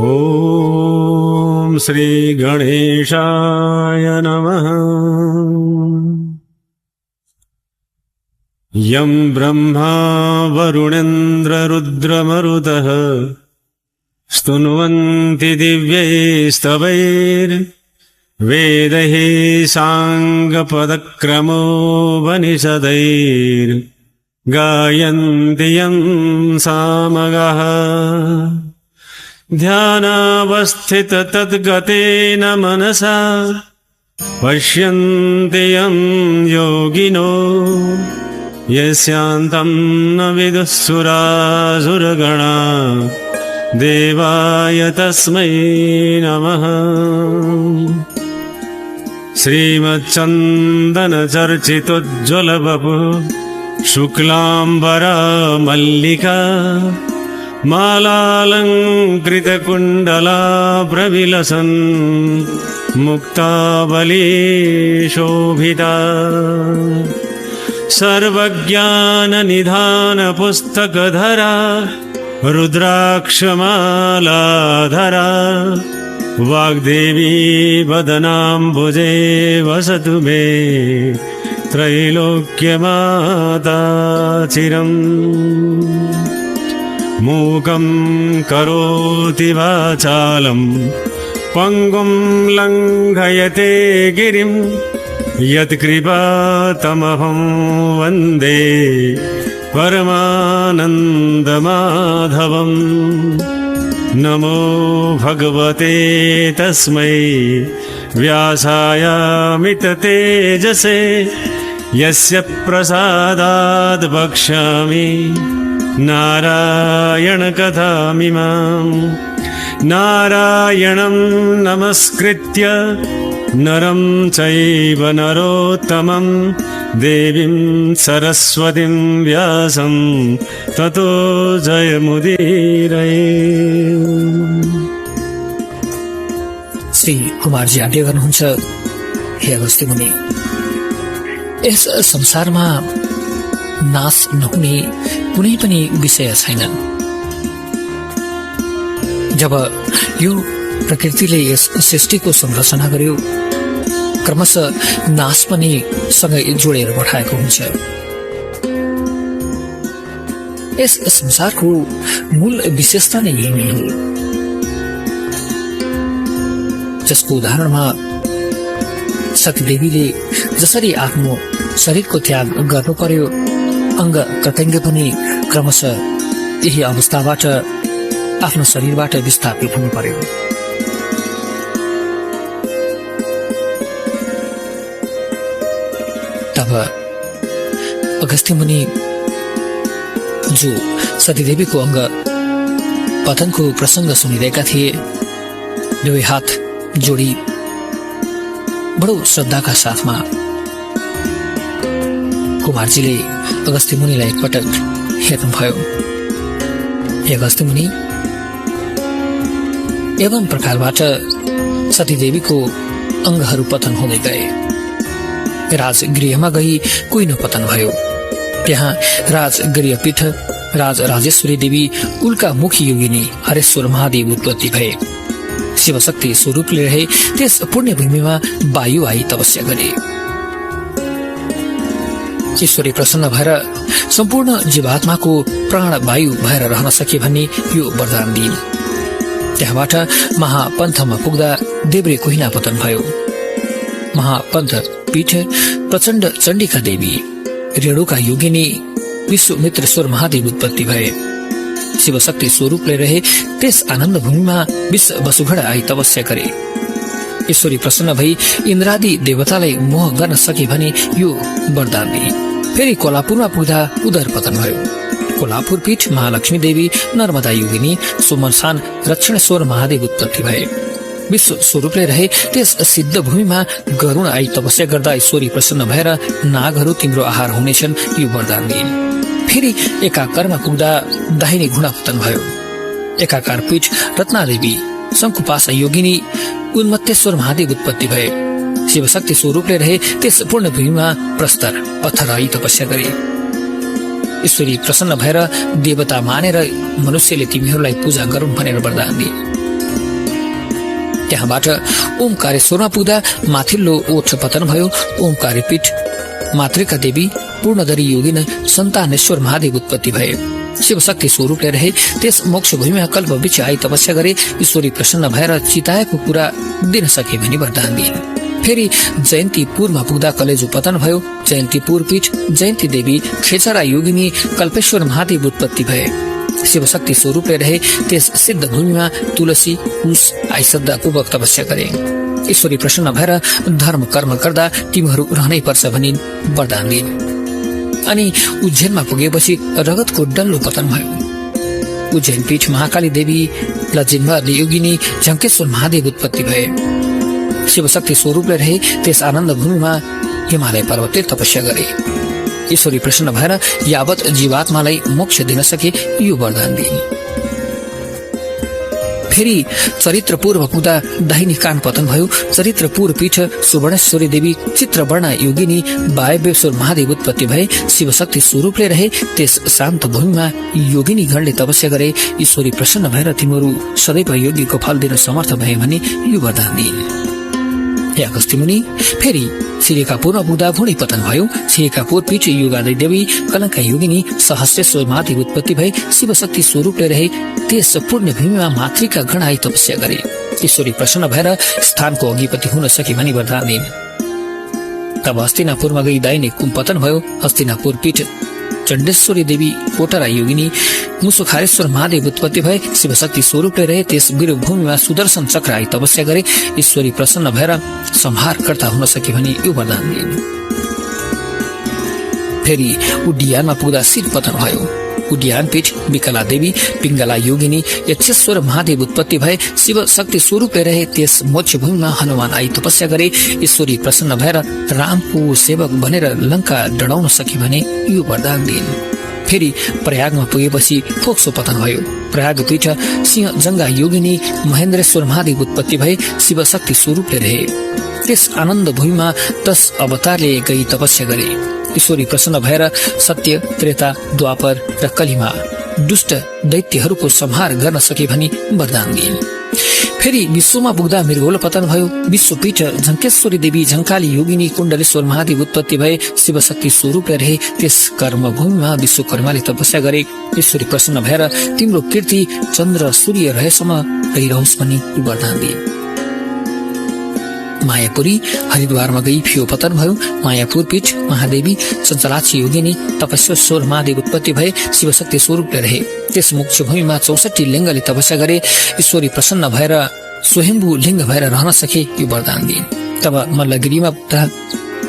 ॐ श्री गणेशाय नमः। यं ब्रह्मा वरुणेन्द्ररुद्रमरुतः स्तुन्वन्ति दिव्यैस्तवैर्वेदैः साङ्गपदक्रमोपनिषदैर्गायन्ति यं सामगाः। ध्यानावस्थिततद्गतेन मनसा पश्यन्ति यं योगिनो यस्यान्तं न विदुः सुरासुरगणा देवाय तस्मै नमः। श्रीमच्चन्दनचर्चितोज्ज्वलवपुः शुक्लाम्बरा मल्लिका मालालङ्कृतकुण्डला प्रविलसन् मुक्तावली शोभिता। सर्वज्ञाननिधानपुस्तकधरा रुद्राक्षमालाधरा वाग्देवी वदनाम्बुजे वसतु मे त्रैलोक्यमाता चिरम्। मूकं करोति वाचालं पङ्गुं लङ्घयते गिरिं यत्कृपातमहं वन्दे परमानन्दमाधवम्। नमो भगवते तस्मै व्यासायामिततेजसे यस्य प्रसादाद् वक्ष्यामि नारायणकथामिमाम्। नारायणं नमस्कृत्य नरं चैव नरोत्तमं देवीं सरस्वतीं व्यासं ततो जयमुदीरये। श्री कुमारजी आज्ञा गर्नुहुन्छ, हे अगस्त्य मुनि, यस संसारमा नाश नहुने कुनै पनि विषय छैन। जब यो प्रकृतिले यस सृष्टिको संरचना गर्यो, क्रमशः नाश पनि सँगै जोडेर पठाएको हुन्छ। यस संसारको मूल विशेषता नै यही नै हो, जसको उदाहरणमा सतीदेवीले जसरी आफ्नो शरीरको त्याग गर्नु पर्यो, अङ्ग प्रत्यङ्ग पनि क्रमशः यही अवस्थाबाट आफ्नो शरीरबाट विस्थापित हुनु पर्यो। तब अगस्त्य मुनि जो सतीदेवीको अङ्ग पतनको प्रसङ्ग सुनिरहेका थिए, दुवै हात जोडी बडो श्रद्धाका साथमा कुमारजीले अगस्त्य मुनिलाई एकपटक हेर्नुभयो। हे अगस्त्य मुनि, एवं प्रकारबाट सतीदेवीको अङ्गहरू पतन हुँदै गए। राजगृहमा गई कुइनो पतन भयो। त्यहाँ राजगृहपीठ राजेश्वरी देवी उल्का मुखी योगिनी हरेश्वर महादेव उत्पत्ति भए। शिवशक्ति स्वरूपले रहे त्यस पुण्यभूमिमा वायु आई तपस्या गरे। ईश्वरी प्रसन्न भएर सम्पूर्ण जीवात्माको प्राण वायु भएर रहन सके भन्ने यो वरदान दिइन्। त्यहाँबाट महापन्थमा पुग्दा देब्रे कोहिना पतन भयो। महापन्थ पीठ प्रचण्ड चण्डिका देवी रेणुका योगिनी विश्वमित्रेश्वर महादेव उत्पत्ति भए। शिवशक्ति स्वरूपले रहे त्यस आनन्द भूमिमा विश्व वसुघड़ा आई तपस्या गरे। ईश्वरी प्रसन्न भई इन्द्रादि देवतालाई मोह गर्न सके भने यो वरदान दिए। फेरि कोल्हापुरमा पुग्दा उदर पतन भयो। कोल्हापुर पीठ महालक्ष्मी देवी नर्मदा योगिनी सुमनसान दक्षिणेश्वर महादेव उत्पत्ति भए। विश्व स्वरूपले रहे त्यस सिद्ध भूमिमा गरुण आई तपस्या गर्दा ईश्वरी प्रसन्न भएर नागहरू तिम्रो आहार हुनेछन् यो वरदान दिइन्। फेरि एकाकारमा पुग्दा दाहिने घुँडा पतन भयो। एकाकार पीठ रत्नादेवी शङ्कुपासा योगिनी उन्मत्तेश्वर महादेव उत्पत्ति भए। शिवशक्ति स्वरूपले रहे त्यस पूर्ण भूमिमा प्रस्तर पत्थर आई तपस्या गरे। ईश्वरी प्रसन्न भएर देवता मानेर मनुष्यले तिमीहरूलाई पूजा गरून् भनेर वरदान दिए। त्यहाँबाट ओमकारेश्वरमा पुग्दा माथिल्लो ओठ पतन भयो। ओमकारेपीठ मातृका देवी पूर्णधरी योगिन सन्तानेश्वर महादेव उत्पत्ति भए। शिवशक्ति स्वरूपले रहे त्यस मोक्ष भूमिमा कल्प वृक्ष आई तपस्या गरे। ईश्वरी प्रसन्न भएर चिताएको कुरा दिन सके भनी वरदान दिए। फेरि जयन्तीपुरमा पुग्दा कलेजो पतन भयो। जयन्तीपुर पीठ जयन्ती देवी खेचरा योगिनी कल्पेश्वर महादेव उत्पत्ति भए। शिवशक्ति स्वरूपले रहे त्यस सिद्ध भूमिमा तुलसी कुश आई श्रद्धापूर्वक तपस्या गरे। ईश्वरी प्रसन्न भएर धर्म कर्म गर्दा तिमीहरू रहनै पर्छ भनी वरदान दिए। अनि उज्जैनमा पुगेपछि रगतको डल्लो पतन भयो। उज्जैन पीठ महाकाली देवी लजिन्वर योगिनी झङ्केश्वर महादेव उत्पत्ति भए। शिवशक्ति स्वरूपले रहे त्यस आनन्द भूमिमा हिमालय पर्वतले तपस्या गरे। ईश्वरी प्रसन्न भएर यावत जीवात्मालाई मोक्ष दिन सके यो वरदान दिए। फेरि चरित्रपूर्व पुग्दा दाहिनी कान पतन भयो। चरित्रपुर पीठ सुवर्णेश्वरी देवी चित्रवर्णा योगिनी वायव्येश्वर महादेव उत्पत्ति भए। शिवशक्ति स्वरूपले रहे त्यस शान्त भूमिमा योगिनी गणले तपस्या गरे। ईश्वरी प्रसन्न भएर तिमीहरू सदैव योगीको फल दिन समर्थ भए भने यो वरदान दिए। हे अगस्त्य मुनि, फेरि सिरिकापुरमा पुग्दा भुँडी पतन भयो। सिरिकापुर पीठ युगादय देवी कलंका योगिनी सहस्रेश्वर महादेव उत्पत्ति भए। शिवशक्ति स्वरूपले रहे त्यस पुण्य भूमिमा मातृका गण आई तपस्या गरे। ईश्वरी प्रसन्न भएर स्थानको अधिपति हुन सके भनी वरदान दिए। तब हस्तिनापुरमा गई दाहिने कुम पतन भयो। हस्तिनापुर पीठ चण्डेश्वरी देवी कोटरा योगिनी मुसुखारेश्वर महादेव उत्पत्ति भए। शिवशक्ति स्वरूपले रहे त्यस वीरभूमिमा सुदर्शन चक्र आई तपस्या गरे। ईश्वरी प्रसन्न भएर संहारकर्ता हुन सके भनी यो वरदान दिए। फेरि उड्डियानमा पुग्दा शिर पतन भयो। उड्डियान पीठ विकला देवी पिङ्गला योगिनी यक्षेश्वर महादेव उत्पत्ति भए। शिव शक्ति स्वरूपले रहे त्यस मोक्ष भूमिमा हनुमान आई तपस्या गरे। ईश्वरी प्रसन्न भएर रामको सेवक बनेर लंका डढाउन सके भने यो वरदान दिइन्। फेरि प्रयागमा पुगेपछि फोक्सो पतन भयो। प्रयाग पीठ सिंह जंगा योगिनी महेन्द्रेश्वर महादेव उत्पत्ति भए। शिव शक्ति स्वरूपले रहे त्यस आनन्द भूमिमा 10 अवतारले गई तपस्या गरे। ईश्वरी प्रसन्न भएर सत्य त्रेता द्वापर र कलिमा दुष्ट दैत्यहरूको संहार गर्न सके भनी वरदान दिए। फेरि विश्वमा पुग्दा मृगोल पतन भयो। विश्वपीठ झङ्केश्वरी देवी झङ्काली योगिनी कुण्डलेश्वर महादेव उत्पत्ति भए। शिवशक्ति स्वरूपले रहे त्यस कर्मभूमिमा विश्वकर्माले तपस्या गरे। ईश्वरी प्रसन्न भएर तिम्रो कीर्ति चन्द्र सूर्य रहेसम्म रहिरहोस् भनी वरदान दिए। मायापुरी हरिद्वारमा गई फियो पतन भयो। मायापुर पीठ महादेवी चञ्चलाक्षी योगिनी तपस्वेश्वर महादेव उत्पत्ति भए। शिवशक्ति स्वरूपले रहे त्यस मोक्ष भूमिमा 64 लिङ्गले तपस्या गरे। ईश्वरी प्रसन्न भएर स्वयम्भू लिङ्ग भएर रहन सके यो वरदान दिए। तब मल्लगिरीमा पुग्दा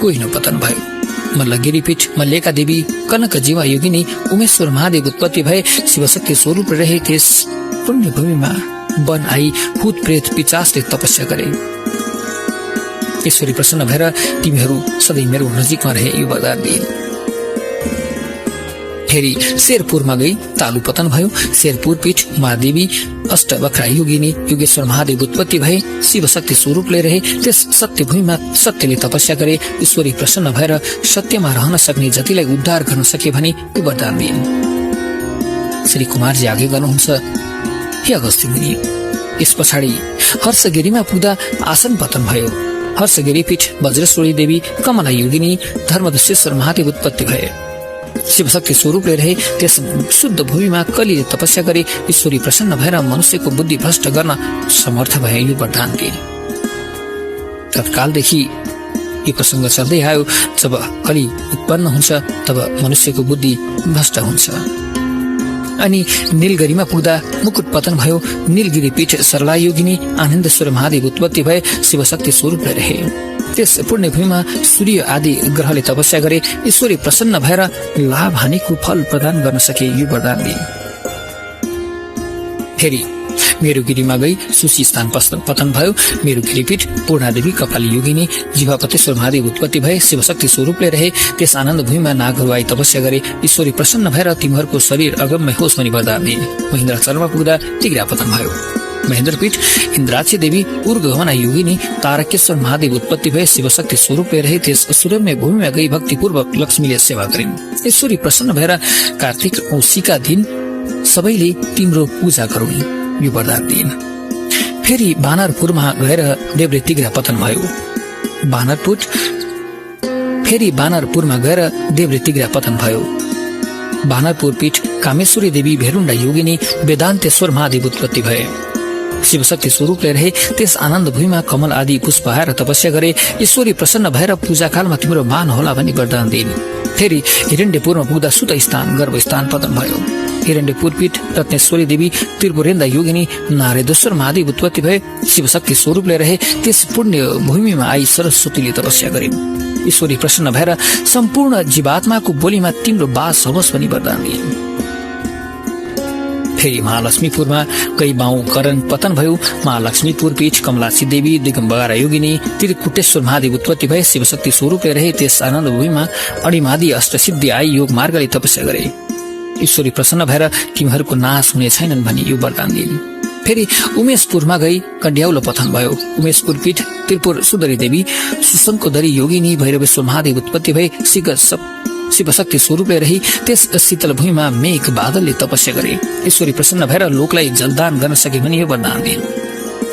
कोहिनो पतन भयो। मल्लगिरी पीठ मल्लिका देवी कनक जीवा योगिनी उमेश्वर महादेव उत्पत्ति भए। शिवशक्ति स्वरूपले रहे त्यस पुण्य भूमिमा वन आई भूत प्रेत पिचासले तपस्या गरे। ईश्वरी प्रसन्न भएर तिमीहरू सधैँ मेरो नजिकमा रहे यो वरदान दिए। फेरि शेरपुरमा गई तालु पतन भयो। शेरपुर पीठ महादेवी अष्टवक्रा योगिनी योगेश्वर महादेव उत्पत्ति भए। शिवशक्ति स्वरूपले रहे त्यस सत्य भूमिमा सत्यले तपस्या गरे। ईश्वरी प्रसन्न भएर सत्यमा रहन सक्ने जतिलाई उद्धार गर्न सके भने यो वरदान दिए। श्री कुमारजी आगे गर्नुहुन्छ, हे अगस्त्य मुनि, यस पछाडि हर्षगिरीमा पुग्दा आसन पतन भयो। हर्षगिरी पीठ वज्रेश्वरी देवी कमला योगिनी धर्मदुश्वेश्वर महादेव उत्पत्ति भए। शिवशक्ति स्वरूपले रहे त्यस शुद्ध भूमिमा कलिले तपस्या गरे। ईश्वरी प्रसन्न भएर मनुष्यको बुद्धि भ्रष्ट गर्न समर्थ भए यो वरदान दिए। तत्कालदेखि यो प्रसङ्ग चल्दै आयो। जब कलि उत्पन्न हुन्छ तब मनुष्यको बुद्धि भ्रष्ट हुन्छ। अनि नीलगिरीमा पुग्दा मुकुट पतन भयो। नीलगिरी पीठ सरला योगिनी आनन्देश्वर महादेव उत्पत्ति भए। शिवशक्ति स्वरूपले रहे त्यस पुण्य भूमिमा सूर्य आदि ग्रहले तपस्या गरे। ईश्वरी प्रसन्न भएर लाभ हानिको फल प्रदान गर्न सके यो वरदान दिए। फेरि मेरुगिरीमा गई सुशी स्थान पतन भयो। मेरुगिरी पीठ पूर्णादेवी कपाली योगिनी जीवापतेश्वर महादेव उत्पत्ति भए। शिवशक्ति स्वरूपले रहे त्यस आनन्द भूमिमा नागहरू आई तपस्या गरे। ईश्वरी प्रसन्न भएर तिमीहरूको शरीर अगम्य होस् भनी वरदान दिए। महेन्द्राचलमा पुग्दा तिग्रा पतन भयो। महेन्द्रपीठ इन्द्राक्षी देवी उर्गमना योगिनी तारकेश्वर महादेव उत्पत्ति भए। शिवशक्ति स्वरूपले रहे त्यस सुरम्य भूमिमा गई भक्तिपूर्वक लक्ष्मीले सेवा गरिन्। ईश्वरी प्रसन्न भएर कार्तिक औँसीका दिन सबैले तिम्रो पूजा गरून् यो वरदान दिइन्। फेरि बानरपुरमा गएर देब्रे तिग्रा पतन भयो। बानरपुरमा गएर देब्रे तिग्रा पतन भयो। बानरपुर पीठ कामेश्वरी देवी भेरुण्डा योगिनी वेदान्तेश्वर महादेव उत्पत्ति भए। शिवशक्ति स्वरूपले रहे त्यस आनन्द भूमिमा कमल आदि पुष्प हाएर तपस्या गरे। ईश्वरी प्रसन्न भएर पूजाकालमा तिम्रो मान होला भनी वरदान दिइन्। फेरि हिरण्यपुरमा पुग्दा सुत स्थान गर्भस्थान पतन भयो। हिरण्यपुर पीठ रत्नेश्वरी देवी त्रिपुरेन्दा योगिनी नारेश्वर महादेव उत्पत्ति भए। शिवशक्ति स्वरूपले रहे त्यस पुण्य भूमिमा आई सरस्वतीले तपस्या गरिन्। ईश्वरी प्रसन्न भएर सम्पूर्ण जीवात्माको बोलीमा तिम्रो बास होस् भनी वरदान दिइन्। फेरि महालक्ष्मीपुरमा गई बाउ करण पतन भयो। महालक्ष्मीपुर पीठ कमलासी देवी दिगम्बरा योगिनी त्रिकुटेश्वर महादेव उत्पत्ति भए। शिवशक्ति स्वरूपले रहे त्यस आनन्द भूमिमा अणिमादि अष्टसिद्धि आई योग मार्गले तपस्या गरे। ईश्वरी प्रसन्न भएर तिमीहरूको नाश हुने छैनन् भनी यो वरदान दिइन्। फेरि उमेशपुरमा गई कन्ड्याउलो पतन भयो। उमेशपुर पीठ त्रिपुर सुन्दरी देवी सुशङ्कोदरी योगिनी भैरवेश्वर महादेव उत्पत्ति भए। शिवशक्ति स्वरूपले रही त्यस शीतल भूमिमा मेघ बादलले तपस्या गरे। ईश्वरी प्रसन्न भएर लोकलाई जलदान गर्न सके भनी यो वरदान दिइन्।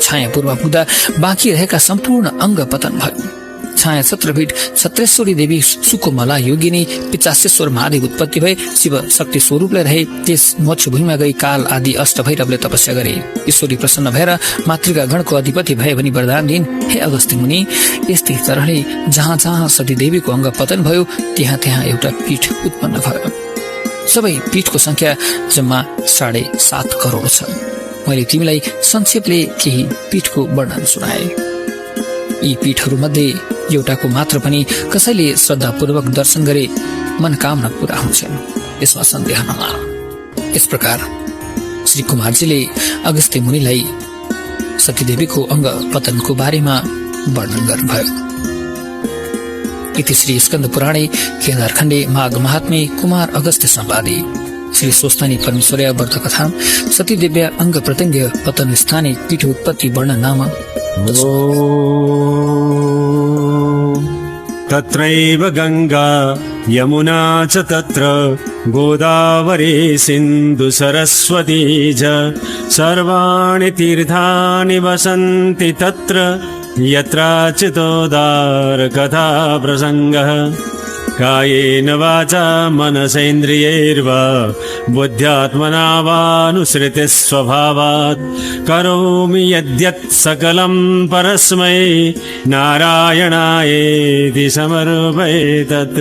छायापुरमा पुग्दा बाँकी रहेका सम्पूर्ण अङ्ग पतन भयो। छाया छत्रपीठ छत्रेश्वरी देवी सुकोमला योगिनी पिचासेश्वर महादेव उत्पत्ति भए। शिव शक्ति स्वरूपले रहे त्यस मोक्ष भूमिमा गई काल आदि अष्ट भैरवले तपस्या गरे। ईश्वरी प्रसन्न भएर मातृका गणको अधिपति भए भनी वरदान दिइन्। हे अगस्त्य मुनि, यस्तै तरहले जहाँ जहाँ सती देवीको अङ्ग पतन भयो त्यहाँ त्यहाँ एउटा पीठ उत्पन्न भयो। सबै पीठको संख्या जम्मा 7.5 करोड छ। मैले तिमीलाई संक्षेपले केही पीठको वर्णन सुनाए। यी पीठहरू मध्ये एउटाको मात्र पनि कसैले श्रद्धापूर्वक दर्शन गरे मनकामना पूरा हुन्छन्, यसमा सन्देह नमान। यस प्रकार श्री कुमारजीले अगस्त्य मुनिलाई सतीदेवीको अङ्ग पतनको बारेमा वर्णन गर्नुभयो। इति श्री स्कन्द पुराणे केदारखण्डे माघ महात्म्ये कुमार अगस्त्य संवादे श्री स्वस्तानी परमेश्वर्या व्रत कथा सतीदेव्या अङ्ग प्रत्यङ्ग पतन स्थाने पीठ उत्पत्ति वर्णन नाम। तत्रैव गंगा यमुना च तत्र गोदावरी सिन्धु सरस्वती च सर्वाणि तीर्थानि वसन्ति तत्र यत्राचितोदार कथा प्रसङ्गः। कायेन वाचा मनसेन्द्रियैर्वा बुद्ध्यात्मना वानुसृतिः स्वभावात् करोमि यद्यत् सकलं परस्मै नारायणायेति समर्पये तत्।